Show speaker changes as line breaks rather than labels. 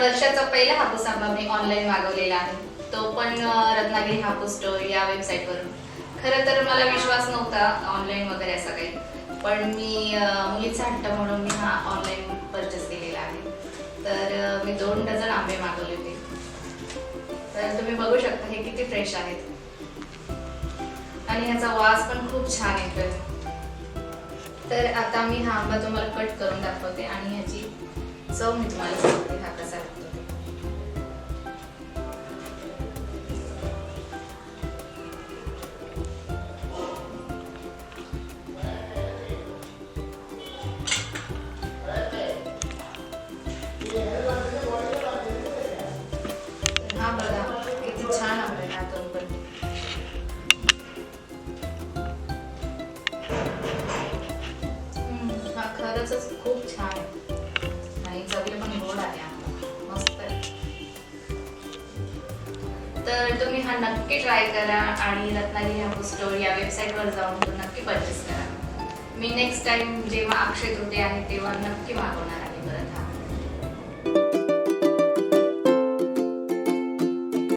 वर्षाचा पहिला हापूस आंबा मी ऑनलाईन मागवलेला आहे, तो पण रत्नागिरी हापूस स्टोर या वेबसाईटवरून. खरं तर मला विश्वास नव्हता ऑनलाईन वगैरे असं काही, पण मी मुलीचा हट्ट म्हणून मी हा ऑनलाईन परचेस केलेला आहे. तर मी 2 डझन आंबे मागवले होते. तर तुम्ही बघू शकता हे किती फ्रेश आहेत आणि ह्याचा वास पण खूप छान येतोय. तर आता मी हा आंबा तुम्हाला कट करून दाखवते आणि ह्याची चव मी तुम्हाला सांगते हा कसा लागतो. हा बघा किती छान आंबा आहे आतून पण. हा खरंच खूप छान आहे आणि चवीला पण गोड आहे आंबा, मस्त आहे. तर तुम्ही हा नक्की ट्राय करा आणि रत्नागिरी हापूस स्टोर या वेबसाईटवर जाऊन तो नक्की परचेस करा. मी नेक्स्ट टाइम जेव्हा अक्षय तृतीया आहे तेव्हा नक्की मागवणार आहे.